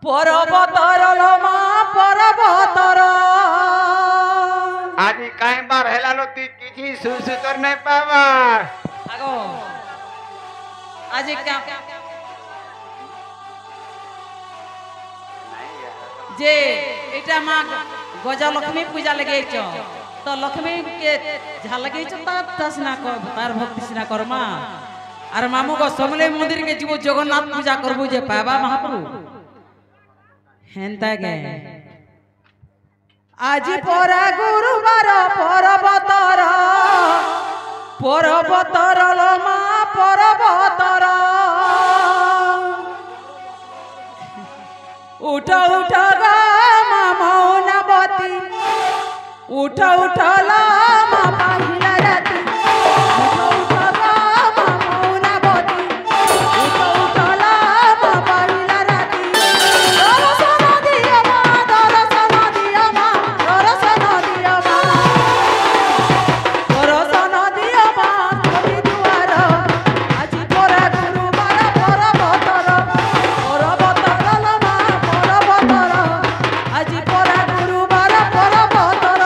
পর্বতর মা পর্বতর আজি কাই বার হেলানো তুই কিছু সুসুতর নাই পাবা আগো আজি যে এটা মা গজলক্ষ্মী পূজা লাগাইছ তো লক্ষ্মী কে যা লাগাইছ তার সিনা তার ভক্তি সিনা করমা আর মামু গো সমলেই মন্দির কে জীব জগন্নাথ পূজা করবো যে পাবা মহাপ্রভু হেনতা গে আজি পরা গুরুবার পর্বতর পর্বতর মা পর্বতর উঠ উঠ গা মা মৌনবতী উঠ উঠ লা মা পাহিলা রাতি উঠ উঠ গা মা মৌনবতী উঠ উঠ লা মা পাহিলা রাতি দর্শন দিও মা দর্শন দিও মা দর্শন দিও মা দর্শন দিও মা তুমি দুয়ার আজি পরা গুরুবার পর্বতর পর্বতর মা পর্বতর আজি পরা গুরুবার পর্বতর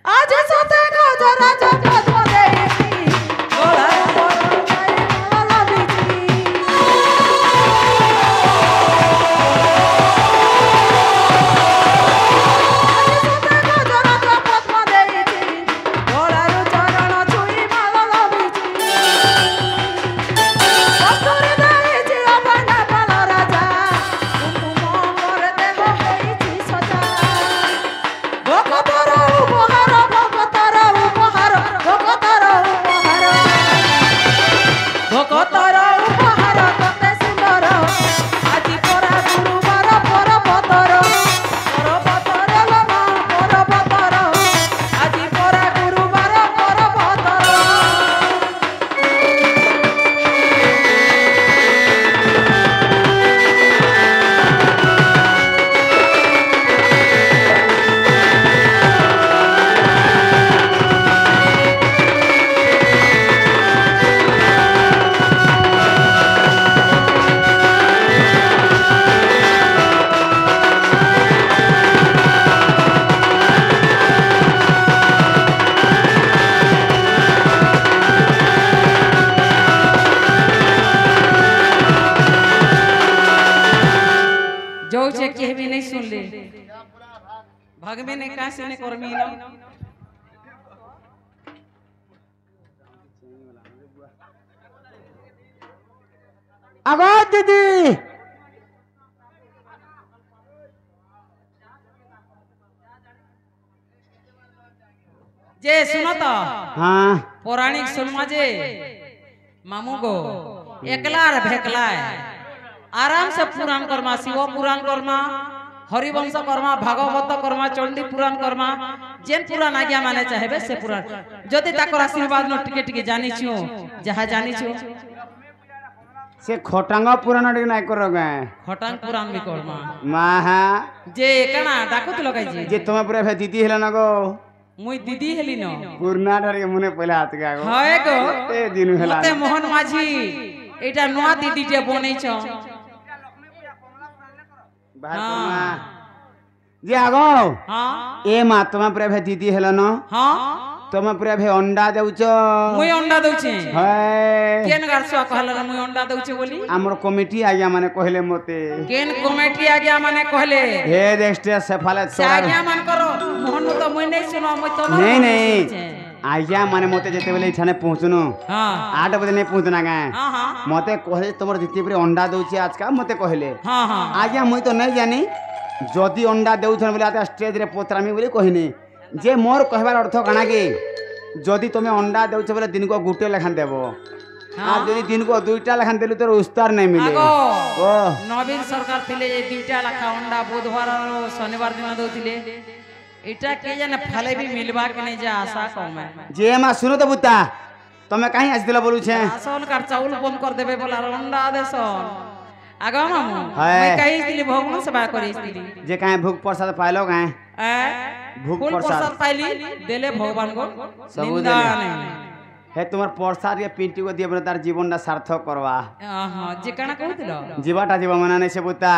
आज सते गजरा जगत देती गोलार पटकाई माला बिची आज सते गजरा जगत देती गोलार चरण छुई माला बिची कस्तूरी देती अपना पाल राजा कुमकुम कर देव हेची सजा भगतर उपहार भगतर उपहार भगतर उपहार भगतर उपहार तते सुंदर আজি পরা গুরুবার পর্বতর পর্বতর লমা পর্বতর আজি পরা গুরুবার পর্বতর जो से के भी नहीं सुन ले भगवे ने का से ने करमी ना আগো দিদি जे सुनो तो हाँ पौराणिक सुनमा जे मामू गो एकला और भेकला आराम से पुराण कर्मा शिव पुराण कर्मा हरिवंश कर्मा भागवत कर्मा चंडी पुराण कर्मा जेन पुराण आज्ञा माने चाहेबे से पुराण जदि ताकर आशीर्वाद न टिके टिके जानी छु जहा जानी छु से खटांग पुराण टिक नाय करो गे खटांग पुराण भी कर्मा माहा जे कणा डाकुत लगाई जी जे तुम पूरा भे दीदी हेला न गो मुई दीदी हेली न पुरना ढारे मुने पहले हाथ के आगो हाय गो ए दिन हेला मते मोहन माझी एटा नवा दीदी जे बनै छ बाहर जे आगो हां ए मा तुम पूरा भे दीदी हेला न हां तुम पूरा भे अंडा देउछ मुई अंडा दउछे हाय केन गारसो कहला मुई अंडा दउछे बोली हमर कमिटी आज्ञा माने कहले मते केन कमेटी आज्ञा माने कहले हे देस्टे सफाले से आज्ञा मान करो मोहन तो मुई नहीं सुनो मुई तो नहीं नहीं आज्ञा माने मते जेते बेले इठाने पहुंचनो हां 8 बजे नहीं पहुंचना गा हां हां मते कहे तुमर जिते पूरे अंडा दउछे आज का मते कहले हां हां आज्ञा मुई तो नहीं जानी जदि अंडा देउछन बोले आते स्टेज रे पोतरामी बोली कहनी जे मोर कहबार अर्थ काना के जदि तुम अंडा देउछ बोले दिन को गुटे लेखान देबो आ जदि दिन को दुईटा लेखान देलु तोर उस्तार नहीं मिले आगो ओ नवीन सरकार थिले जे दुईटा लाखा अंडा बुधवार और शनिवार दिन दउथिले इटा के जाने फले भी मिलबा के नहीं जा आशा कम है जे मा सुनो तो बुत्ता तमे काहे आसिदिला बोलु छे राशन कार्ड चाउल बंद कर देबे बोला अंडा देसन आगो मामू हाय। मैं कहि दिली भगवान सेवा करि दिली जे काहे भूख प्रसाद पाइलो काहे भूख फूल प्रसाद। प्रसाद पाइली देले भगवान को सबू निंदा देले। नहीं हे तुम्हार प्रसाद ये पिंटी को दिए तार जीवन सार्थक करवा हां जे काना कहतिलो जीवाटा जीव मना नहीं से बुत्ता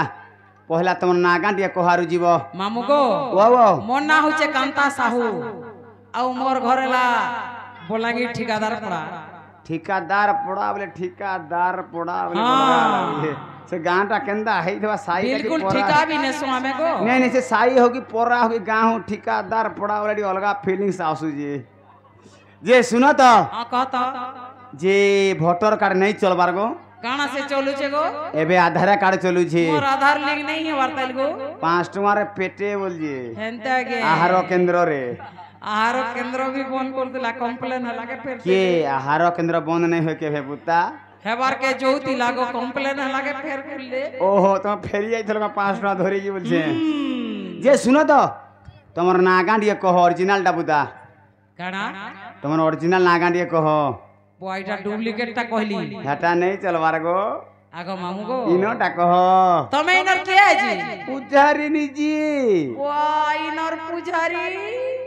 पहला तुम नागा दिए कोहारु जीव मामू को वो मोर ना होचे कांता साहू आ मोर घरेला बोलागी ठिकादार पड़ा ठिकादार पड़ा बोले ठिकादार पड़ा बोले हाँ। बड़ा ये। से गांटा केंदा है थवा साई का बिल्कुल पोरा- ठिका भी ने सुआमे को नहीं नहीं से साई होगी पोरा होगी गांव ठिकादार पड़ा वाली अलगा फीलिंग्स आसु जी जे सुनो तो हां कहता जे वोटर कार्ड नहीं चलबार गो काना से चलू छे गो एबे आधार कार्ड चलू छे मोर आधार लिंक नहीं है वार्ताल गो 5 टमारे पेटे बोल जी हेंता के आहार केंद्र रे आहार केंद्र भी बंद कर दिला कंप्लेन हला के फिर के आहार केंद्र बंद नहीं होके भे पुता हेबार के जोती लागो कंप्लेन हला के फिर खुले ओहो तुम फेरी आइथल 5 टका धरी जी बोल छे जे सुनो तो तमर नागांडिए कहो ओरिजिनल डाबुदा काना तमर ओरिजिनल नागांडिए कहो बोइटा डुप्लीकेट ता कहली हेटा नहीं चलबार गो आगो मामू गो इनोटा कहो तमे इनर के आजी पुजारिनी जी वाह इनर पुजारी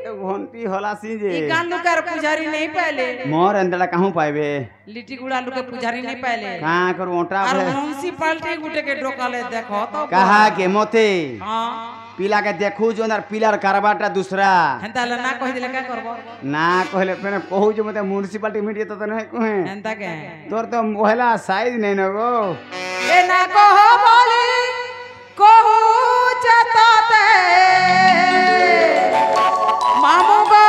घंटी हलासी जे ई कान लुकार पुजारी नहीं पहले मोर अंदर कहूं पाइबे लिट्टी गुड़ा लुके पुजारी नहीं पहले कहां कर ओटा और भे म्युनिसिपालिटी गुटे के डोकाले देखो तो कहा के मोते हां पीला के देखू जो अंदर पीलार कारबाटा दूसरा हेंता ले ना कहि दिले का करबो ना कहले पेने कहू जो मते म्युनिसिपालिटी मीडिया तो नहीं कहे हेंता के तोर तो मोहला साइज नहीं न गो ए ना कहो बोली कहू जताते मामू गो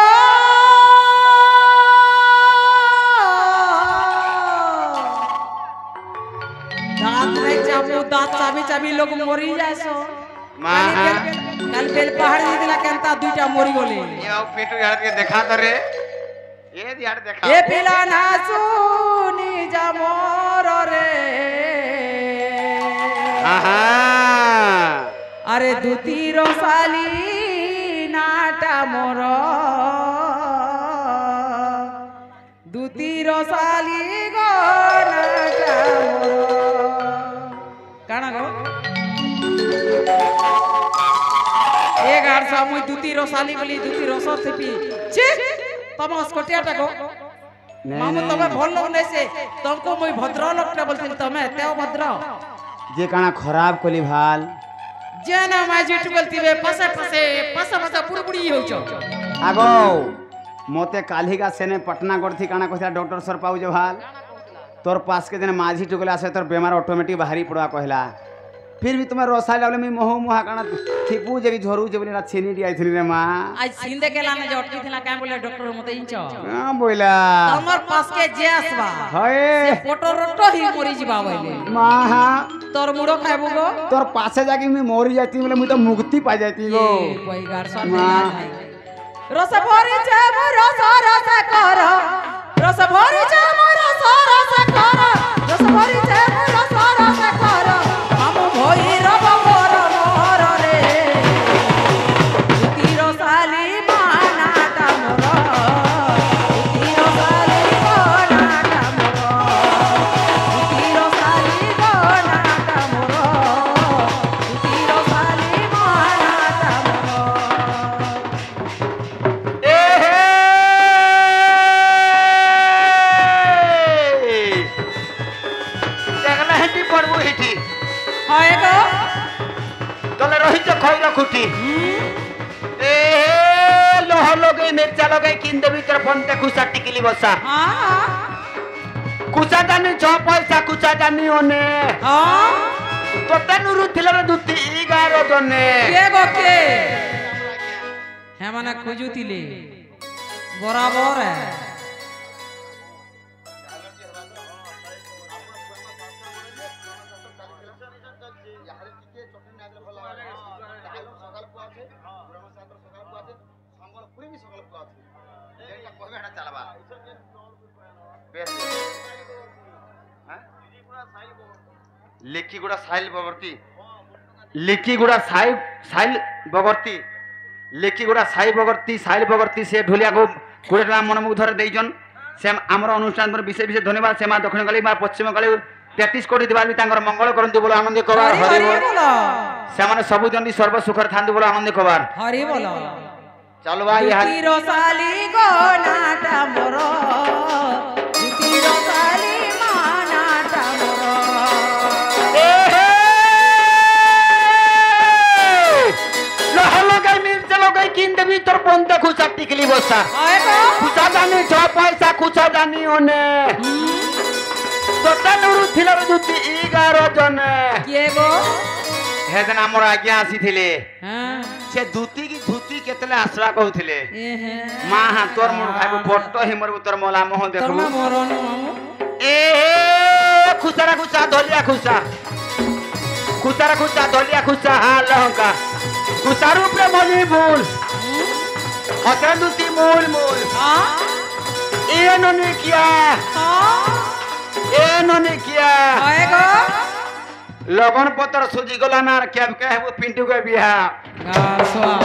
दांत नहीं चाबू दांत चाबी चाबी लोग मरी जायसो कल बेल पहाड़ दिला केंता दुईटा मरी गले ये पेटू यार के देखा तो रे ये यार देखा ए पिला ना सुनी जा मोर रे आहा अरे दुती रोसाली नाटा मोर दुती रोसाली गो नाटा मोर काना गो एक आरसा मुई दुती रोसाली बोली दुती रोसो थेपी छी तम अस्कोटियाटा गो मामू तमे भल लोग नै से तुमको मुई भद्र लोकटा बोलथिल तमे तेओ भद्र जे काना खराब कोली भाल जेना माजी टुगलतिबे पसे पुरपुड़ी होचो आगो मोते काल्हि का सेने पटना गढ़थी काना कहला डॉक्टर सर पाऊ जो भाल तोर पास के जने माझी टुगला से तोर बेमार ऑटोमेटिक बाहरी पड़वा कहला फिर भी तुम्हें रोसाई लागले मी मोह मोहा काना थिपू जगी झरू जे बोले छेनी डी आइथली रे मां आज सिंदे के लाने जटकी थिला का बोले डॉक्टर मते इंचो हां बोला तमर पास के जेसबा हए फोटो रोटो ही मरी जिबा बइले मां हां तोर मुड़ो खाइबो गो तोर पासे जाके मी मोरी जाती बोले मी तो मुक्ति पा जाती गो कोई गार सर मां रस भरी छे रस रस कर रस भरी छे रस रस कर रस भरी छे रस रस कर मामू भई रब मोर मोर रे तीर साली मानाटा मोर तीर साली मानाटा मोर तीर साली मानाटा मोर तीर साली मानाटा मोर ए हे देखला हेटी पड़बो हेटी হয় গো तले रही तो खई रखुटी ए लोह लगे मिर्चा लगे किंदे भीतर फंते खुसा टिकली बसा হ্যাঁ कुसा जानी 6 पैसा कुसा जानी ओने হ্যাঁ तो तेनुरु थिलरे दुती 11 जने কে গো কে হ্যাঁ মানে খুঁজুতিলে বরাবর ଲିକିଗୁଡ଼ା ସାଇଲ ବଗର୍ତ୍ତୀ ଲିକିଗୁଡ଼ା ସାଇଲ ବଗର୍ତ୍ତୀ ଲିକିଗୁଡ଼ା ସାଇଲ ବଗର୍ତ୍ତୀ ସେ ଢୋଲିଆକୁ 20 ଟଙ୍କା ମନମୁଗ୍ଧରେ ଦେଇଛନ୍ ସେ ଆମର ଅନୁଷ୍ଠାନ ବିଶେଷ ବିଶେଷ ଧନ୍ୟବାଦ ସେ ମା ଦକ୍ଷିଣ କାଳୀ ମା ପଶ୍ଚିମ କାଳୀ 33 କୋଟି ଦେବାର ବି ତାଙ୍କର ମଙ୍ଗଳ କରନ୍ତୁ ବୋଲ ଆନନ୍ଦ କବାର ହରି ବୋଲ ସେମାନେ ସବୁ ଜନ୍ତି ସର୍ବ ସୁଖରେ ଥାନ୍ତୁ ବୋଲ ଆନନ୍ଦ କବାର ହରି ବୋଲ ଚାଲବା ଇହା ତୀର ସାଲି ଗো ନାଟା ମୋର ତୀର ସାଲି ମା ନାଟା ମୋର লগাই মির্চা লগাই কিনতে ভিতর পন্থা খুচা টিকলি বসা খুচা জানি 6 পয়সা খুচা জানি ওনে তোতা নুরু থিলার জুতি 11 জনে কিয়ে গো হেদিন আমার আজ্ঞা আসিছিলে হ্যাঁ সে ধুতি কেতলে আসরা কহুଥିଲେ এ হে মা হা তোর মোর খাইব বট্ট হিমর তোর মোলা মোহ তোর দেখু মা মরণ মামু এ খুচারা খুচা ধলিয়া খুচা খুচারা খুচা ধলিয়া খুচা হা লহকা খুচার উপরে মনি ভুল হতে দুটি মূল মূল হ্যাঁ এ ননি কিয়া এ ননি কিয়া হয় গো লগন পত্র সুজি গলা না কেব কেব পিন্টু কে বিয়া গাসোয়া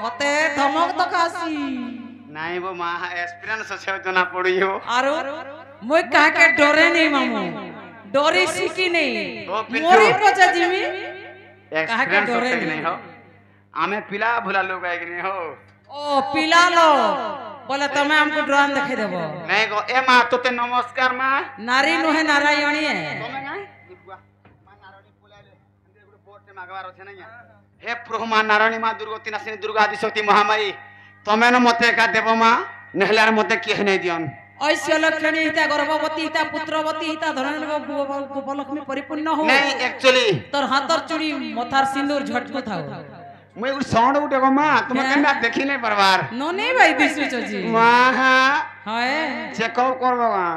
মতে ধমক তো খাসি নাই বো মা এক্সপেরিয়েন্স আছে তো না পড়িও আরো মই কাকে ডরে নেই মামু ডরি শিখি নেই ও পিন্টু। মোরি পচা জিমি এক্সপেরিয়েন্স ডরে আছে কি নাই হো আমি পিলা ভুলা লোক আই কি নাই হো ও পিলালো বলে তুমি আমকো ড্রোন দেখাই দেব নাই গো এ মা তোতে নমস্কার মা নারী নহে নারায়ণী তুমি নাই মা নারায়ণী পোলাইলে এন্তে গুলো বোর্ডে মাগবার আছে না হে প্রভু মা নারায়ণী মা দুর্গতি নাসিনী দুর্গা আদিশক্তি মহামায়ী তুমি ন মতে একা দেব মা নেহলার মতে কি নাই দিয়ন ঐশ্য লক্ষণী হিতা গর্ভবতী হিতা পুত্রবতী হিতা ধরনের উপলক্ষ্মী পরিপূর্ণ হো নাই একচুয়ালি তোর হাতর চুড়ি মথার সিন্দুর ঝটকু থাও মুই গুলো সাউন্ড উঠে গো মা তুমি হ্যাঁ। কেনা দেখি নাই পারবার ননে ভাই দিশুছ জি মা হয় চেকআপ করব মা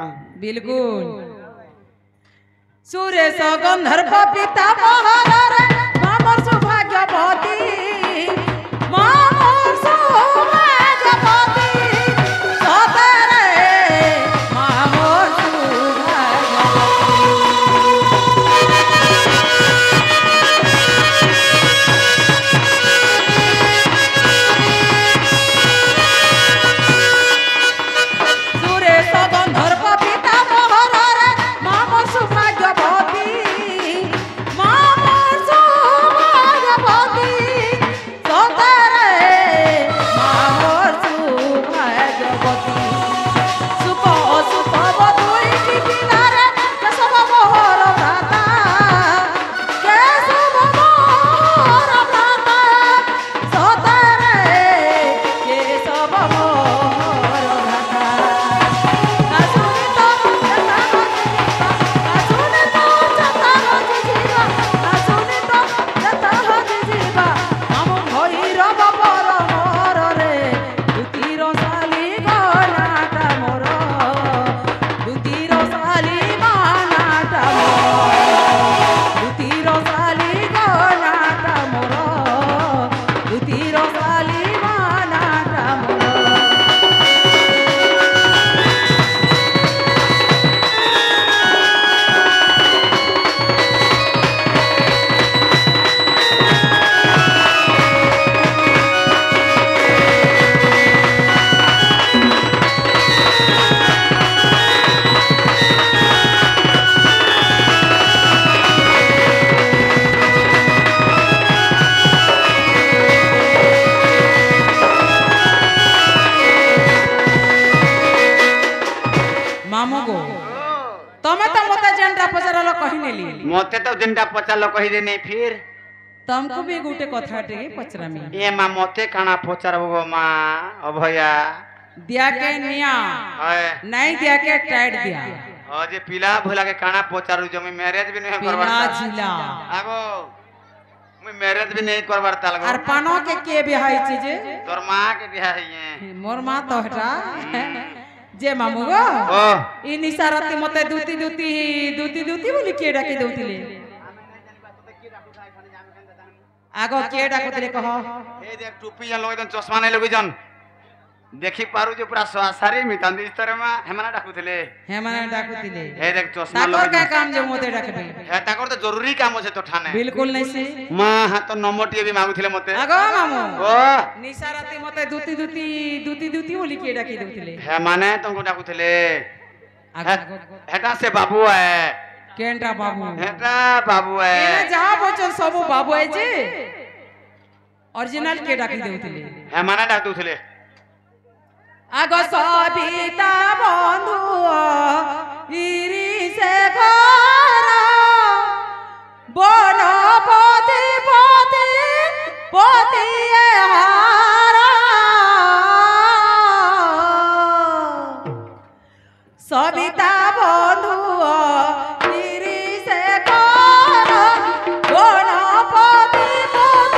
বিলকুল সুরেশ গন্ধর্ব পিতা মহারারে মামর সৌভাগ্যবতী মামর সৌভাগ্যবতী সতরে মামর সুরেশ গন্ধর্ব পিতা মহারারে মামর সৌভাগ্যবতী মামর সৌভাগ্যবতী সতরে মামর সৌভাগ্যবতী সুখ সুখ বধুই কিনারে কেশব মোহর ভ্রাতা কেশব মোহর ভ্রাতা সতরে কেশব মোহর ভ্রাতা নাচুনি তো যথা হজি জীবা মামু ভৈরব পর মর রে দুতির শালি গনাটা মোর দুতির শালি মানাটা মোর দুতির শালি গনাটা মোর দুতির শালি মানাটা মোর মামু গো तमे तो मते जेनटा पचारल कहिनेली मते तो जिनटा पचारल कहि देने फिर तुमको भी गुटे कथाटे पचरामी ए मां मते काना पचारबो मां अभया दिया के निया हाय नहीं दिया के टाइट दिया जे पिला भोला के काना पचारू जमी मैरिज भी नहीं करबार पिला जिला आगो मैं मैरिज भी नहीं करबार ताल और पानो के बिहाई चीजे तोर मां के बियाह है मोर मां तो हटा जे मामू गो ओ इ निसारती मते दूती बोली के डाके दउतिले आगो के डाकुतिले कह ए देख टोपी जन लगै चश्मा नहीं लगै जन देखि पारु जे पूरा सारी मितान इस तरह में हेमना डाकुतिले ए देख चश्मा ताकर लगै का काम जे मोते डाकबे हे ताकर तो जरूरी काम होছে তো ঠানে बिल्कुल नहीं से मां हां तो नंबरटी भी मांगुथिले मते आगो मामू ओ निसारती मते दूती बोली के डाके दउतिले हे माने तुमको डाकुथिले आगो हेटा से बाबू है केंटा बाबू हेटा बाबू है एने जहां बचन सब बाबू है जे ओरिजिनल के डाके दउतिले हे माने डाकुथिले आगो सबिता बंधु इरी से घर बन पति हारा सबिता बंधु इरी से घर बन पति हारा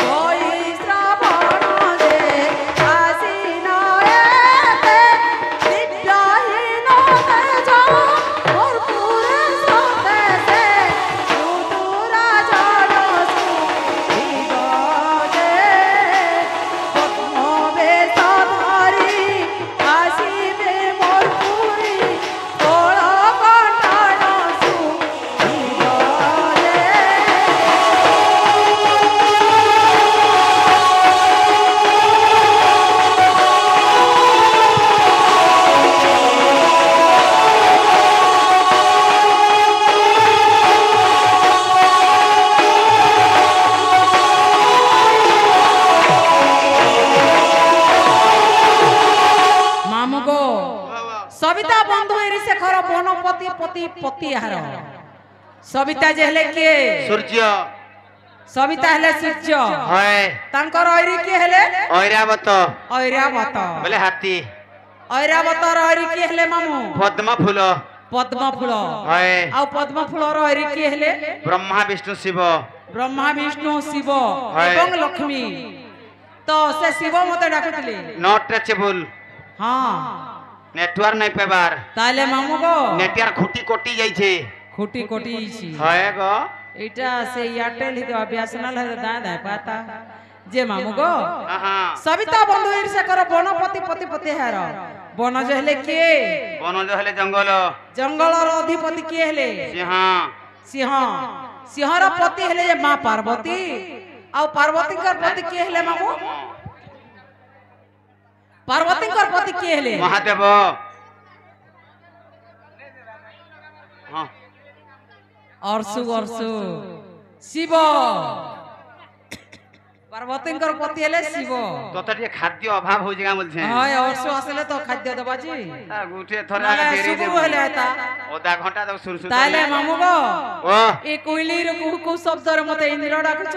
कोई श्रावण दे आसीन एते नित्यहीन तेज भरपूर सते से सुदूरा जन सुविगजे पद्मवेश धरी आसीबे मोर पुरी तोळ कण्ठन सुविगजे मामू गो सविता बंधु एरी शेखर बनपति पति हार सविता जे हेले के सूर्य सविता हेले सूर्य है तांकर ऐरी के हेले ऐरावत ऐरावत बोले हाथी ऐरावत ऐरी के हेले मामू पद्म फूल पद्म फूल है आ पद्म फूल ऐरी के हेले ब्रह्मा विष्णु शिव ब्रह्मा विष्णु शिव है। एवं लक्ष्मी तो से शिव मते डाकुतिले नॉट टचेबल हां नेटवर्क नहीं पेबार ताले मामू गो नेटवर्क खुटी कोटी जाई छे खुटी कोटी छी है गो এটা সে এয়ারটেল হিতো বিএসএনএল হে দাদা পাতা যে মামু গো हां সবিতা বন্ধু ঈর্ষা কর বনপতি হার বন যে হেলে কে বন जो हेले जंगल জঙ্গলর অধিপতি কে হেলে सिंह সিংহ সিংহর পতি হেলে যে মা পার্বতী আর পার্বতীঙ্কর পতি কে হেলে মামু পার্বতীঙ্কর পতি কে হেলে महादेव हां অর্ষু শিব পার্বতীঙ্কর পতি হেলে শিব तो टिके खाद्य अभाव हो जागा बोलछे হয় অর্ষু আসলে তো খাদ্য দেবাজি गुठे थोड़ा নালে देरी শুরু হলে তা आधा घंटा तक सुर सुर তাইলে মামু গো ओ এই কইলির কুহু শব্দরে মতে ইন্দ্র ডাকুছ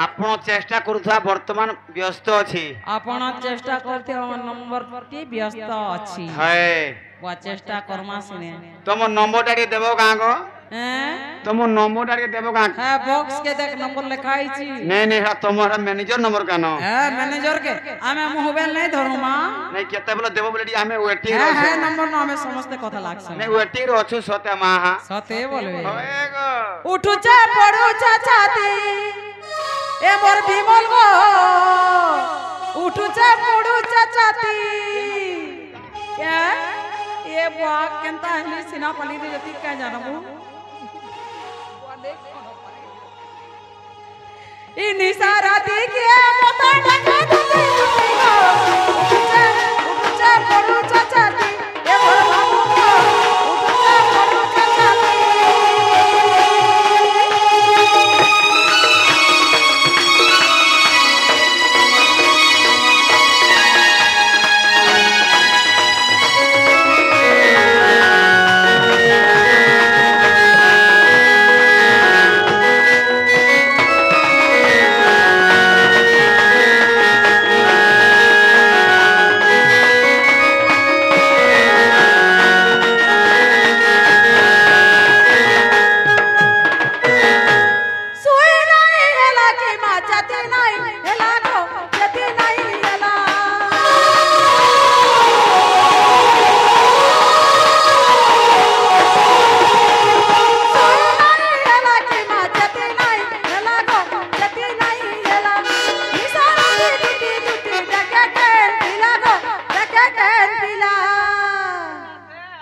आपण चेष्टा करूथा वर्तमान व्यस्त अछि আপন চেষ্টা করতে আমার নম্বরটি ব্যস্ত আছে है বা চেষ্টা করমা সিনে तुम नंबर डाके देबो गां गो হ্যাঁ तुम नंबर डाके देबो गां হ্যাঁ বক্স কে দেখ নম্বর লেখা আইছি नहीं नहीं तुम्हारा मैनेजर नंबर कानो হ্যাঁ ম্যানেজার কে আমি মোবাইল নাই ধরুমা नहीं केते बोले देबो बोले हमें वेटिंग হ্যাঁ रो হ্যাঁ নম্বর না আমি সমস্ত কথা লাগছে नहीं वेटिंग रो छु सते माहा সতে বলবে होएगो উঠুছে পড়ুছে ছাতি এ মোর বিমল গো উঠুছে পড়ুছে ছাতি এ বুয়া কেনতা হলি সিনা পালি রে জতি কা জানবু ই নিসারা দিকে মত ডাকা দিতে উঠুছে উঠুছে পড়ুছে ছাতি এ মোর বাবু গো উঠুছে পড়ুছে ছাতি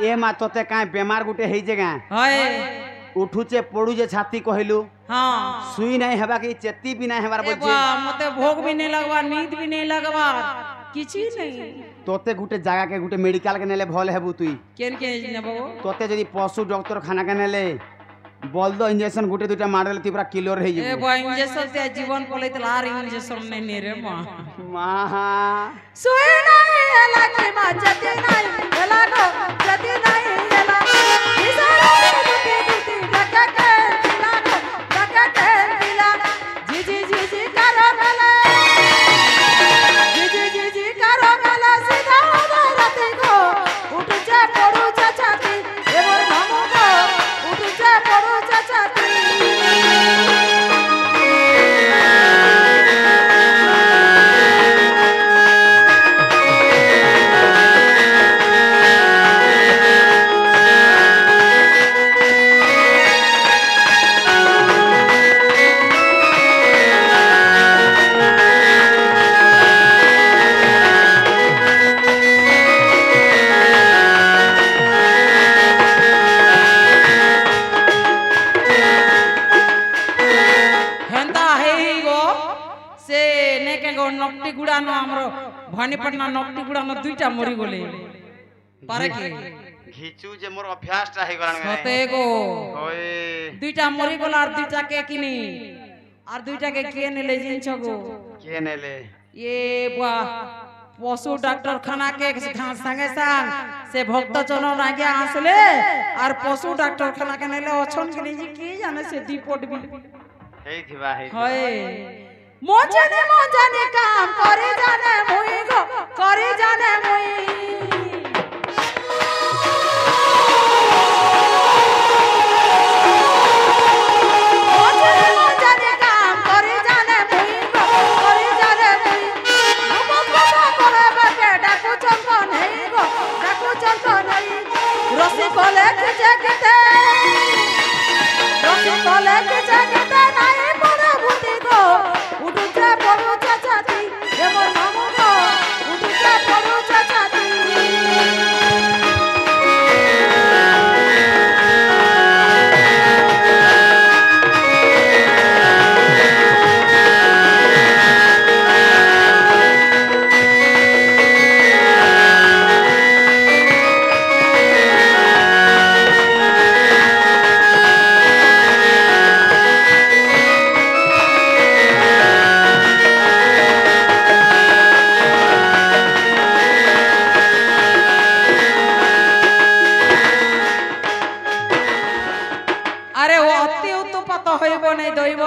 ए मा तोते काए बेमार गुटे हेई जे गां हाय उठुचे पड़ुजे छाती कहलु हाँ सुई नहीं हेबा की चेती भी नहीं हेबार ए बोझे बा मते भोग भी नहीं लगवा नींद भी नहीं लगवा किछि नहीं तोते गुटे जागा के गुटे मेडिकल के नेले भल हेबु तुई केन के नेबो तोते जदी पशु डॉक्टर खाना के नेले बोल दो इंजेक्शन गुटे दुटा मार देले ती पूरा क्लियर हे ए जेबु बा इंजेक्शन ते जीवन पलैत लार इंजेक्शन नहीं ने रे मां माहा सोए नहीं एला के मां जति नहीं एला गो जति नहीं एला इसारा दुती दुती डका के दिला गो डका के दिला जी जी जी जी करो गले जी जी जी जी करो गले सीधा राती को उठ जा पड़ू चाचाती ए मोर मामू को उठ जा पड़ू चाचाती नकटी गुड़ा न हमरो भवानीपटना नकटी गुड़ा न दुईटा मरी गले पारे के घिचू जे मोर अभ्यास टा हे गलान सते गो ओए दुईटा मरी गला और दुईटा के किनी और दुईटा के ने ले जिन छगो के नेले ये बा पशु डॉक्टर खाना के संगे संग से भक्त चलन आगे आसले और पशु डॉक्टर खाना के नेले अछन के नहीं की जाने से दीपोट भी हेई थिबा हेई हाय मोजाने काम करे जाने मुई गो करे जाने मुई मोजाने काम करे जाने मुई गो करे जाने मुई बाबा करे बके डाकू चंको नहीं गो डाकू चंको नहीं रसी कोले के जगते रसी कोले के जगते नहीं पड़े भूती गो उठुचा पड़ू चाचाती ये मोर मामू को उठुचा पड़ू चाचाती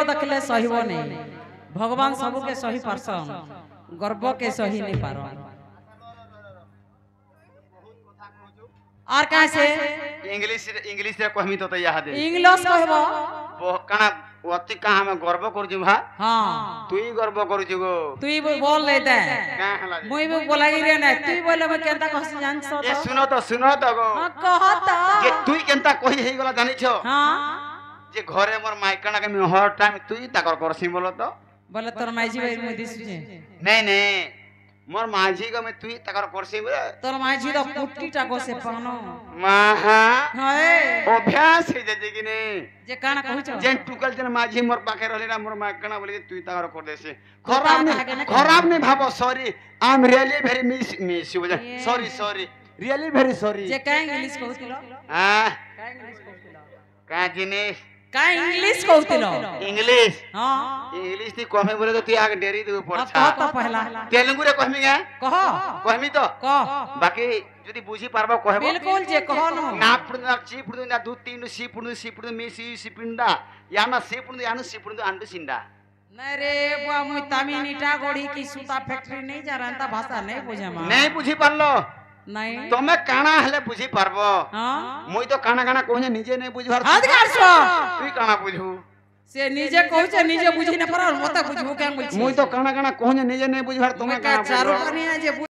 देखले सहीब नहीं भगवान सबू के सही पारसन गर्व के सही नहीं पार और कैसे इंग्लिश रे कहमी तो याद दे इंग्लिश कहबो वो कना अति कहा में गर्व कर जु भा हां तू ही गर्व कर जुगो तू ही बोल ले दे का हला मुई भी बोलाई रे ना तू ही बोले में केंता कहस जान सो ए सुनो तो गो हां कहता जे तू ही केंता कहि हेई गला जानि छो हां जे घरे मोर माइकना के में हर टाइम तू ही ताकर करसी बोलो तो बोले तोर माइजी भाई मुई दिस नहीं मोर माझी को में तू ही ताकर करसी बोले तोर माइजी तो कुट्टी टाको से पानो माहा हाय अभ्यास है जे कि ने जे काना कहू छ जे टुकल जन माझी मोर पाखे रहले ना मोर माइकना बोले तू ही ताकर कर देसे खराब नहीं भाबो sorry I am really very miss you sorry really very sorry जे का इंग्लिश कहूतिलो हां का इंग्लिश कहूतिलो का जिनिस का इंग्लिश कहूतिलो इंग्लिश हां इंग्लिश ती कहमे बोले तो तू आगे डेरी दे ऊपर छा तो पहला तेलुगु रे कहमी गे कह कहमी तो कह बाकी जदी बुझी पारबो कहबो बिल्कुल जे कह न ना पुडना ची पुडना दु तीन सी पुडना मी सी सिपिंडा याना सी पुडना यानु सी पुडना अंडु सिंडा नहीं रे बुआ मुई तामिनीटा गोड़ी की सूता फैक्ट्री नहीं जा रहा भाषा नहीं बुझे मा नहीं बुझी पारलो नहीं तमे काना हले बुझी पारबो हां मुई तो काना कहने निजे नहीं बुझवार अधिकार छो तू काना बुझू से निजे कहू निजे बुझी न पर मत बुझबो क्या बोल मुई तो काना कहने निजे नहीं बुझवार तुमे का चारो करनी है जे